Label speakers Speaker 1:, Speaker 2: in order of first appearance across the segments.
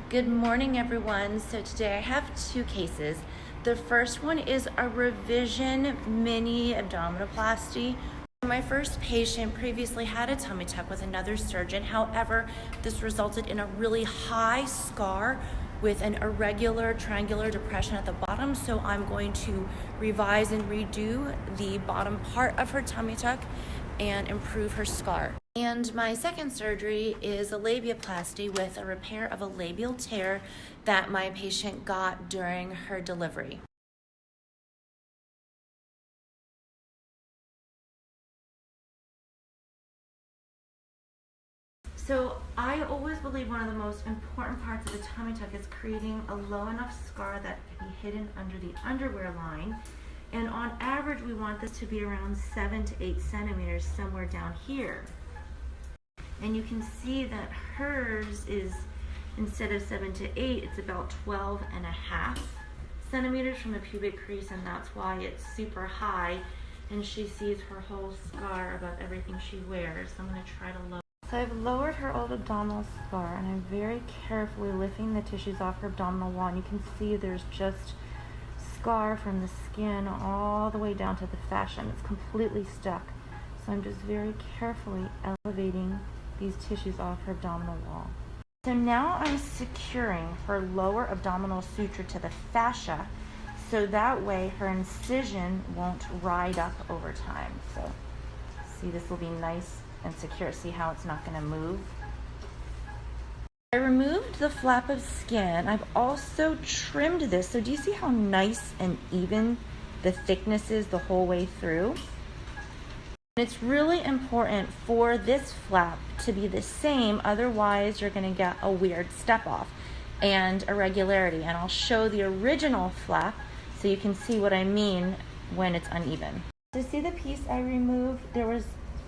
Speaker 1: Good morning, everyone. So today I have two cases. The first one is a revision mini abdominoplasty. My first patient previously had a tummy tuck with another surgeon. However, this resulted in a really high scar with an irregular triangular depression at the bottom. So I'm going to revise and redo the bottom part of her tummy tuck and improve her scar. And my second surgery is a labiaplasty with a repair of a labial tear that my patient got during her delivery. So I always believe one of the most important parts of the tummy tuck is creating a low enough scar that can be hidden under the underwear line. And on average, we want this to be around 7 to 8 centimeters, somewhere down here. And you can see that hers is, instead of 7 to 8, it's about 12 and a half centimeters from the pubic crease, and that's why it's super high. And she sees her whole scar above everything she wears. So I'm going to try to lower. So I've lowered her old abdominal scar, and I'm very carefully lifting the tissues off her abdominal wall. And you can see there's just scar from the skin all the way down to the fascia, and it's completely stuck. So I'm just very carefully elevating these tissues off her abdominal wall. So now I'm securing her lower abdominal suture to the fascia, so that way her incision won't ride up over time. So see, this will be nice and secure. See how it's not going to move? I removed the flap of skin. I've also trimmed this. So do you see how nice and even the thickness is the whole way through? It's really important for this flap to be the same, otherwise you're going to get a weird step off and irregularity. And I'll show the original flap so you can see what I mean when it's uneven. So see the piece I removed? There was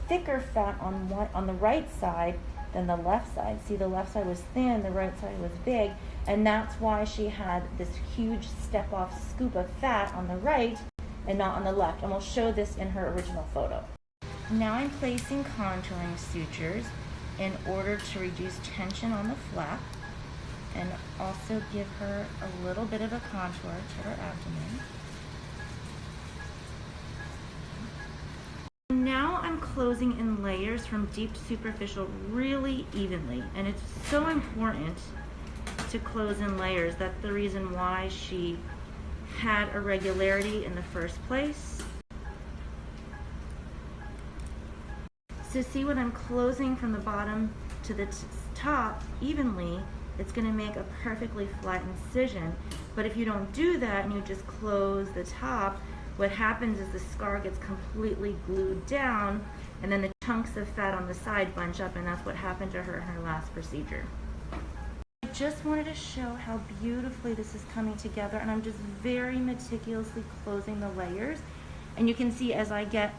Speaker 1: thicker fat on the right side than the left side. See, the left side was thin, the right side was big, and that's why she had this huge step off scoop of fat on the right and not on the left. And we'll show this in her original photo. Now I'm placing contouring sutures in order to reduce tension on the flap and also give her a little bit of a contour to her abdomen. Now I'm closing in layers from deep to superficial really evenly, and it's so important to close in layers. That's the reason why she had irregularity in the first place. So see, when I'm closing from the bottom to the top evenly, it's going to make a perfectly flat incision. But if you don't do that and you just close the top, what happens is the scar gets completely glued down, and then the chunks of fat on the side bunch up, and that's what happened to her in her last procedure. I just wanted to show how beautifully this is coming together, and I'm just very meticulously closing the layers. And you can see as I get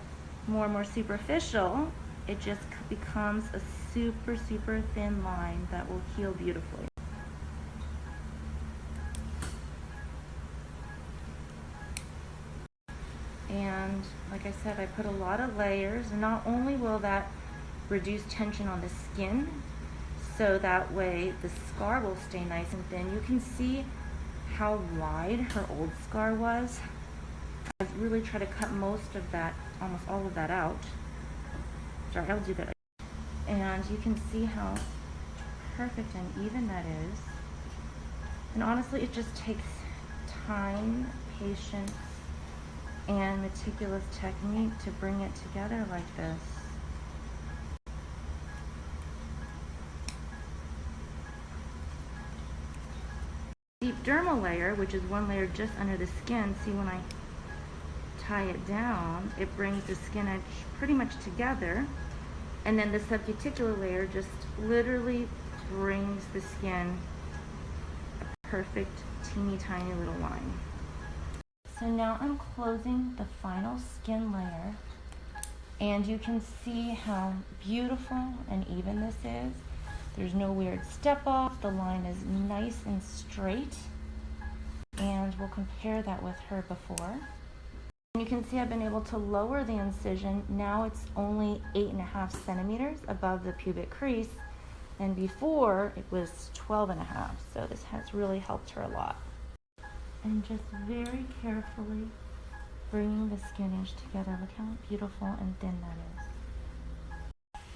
Speaker 1: more and more superficial, it just becomes a super, super thin line that will heal beautifully. And like I said, I put a lot of layers, and not only will that reduce tension on the skin, so that way the scar will stay nice and thin. You can see how wide her old scar was. I really try to cut most of that, almost all of that out. Sorry, I'll do that. And you can see how perfect and even that is. And honestly, it just takes time, patience, and meticulous technique to bring it together like this. Deep dermal layer, which is one layer just under the skin, see, when I tie it down, it brings the skin edge pretty much together, and then the subcuticular layer just literally brings the skin a perfect teeny tiny little line. So now I'm closing the final skin layer, and you can see how beautiful and even this is. There's no weird step off, the line is nice and straight, and we'll compare that with her before. You can see I've been able to lower the incision. Now it's only 8.5 centimeters above the pubic crease, And before it was 12.5, so this has really helped her a lot. And just very carefully bringing the skin inch together. Look how beautiful and thin that is.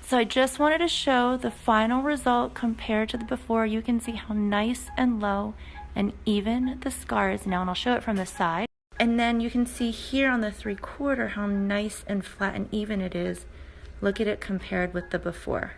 Speaker 1: So I just wanted to show the final result compared to the before. You can see how nice and low and even the scar is now, and I'll show it from the side. And then you can see here on the 3/4 how nice and flat and even it is. Look at it compared with the before.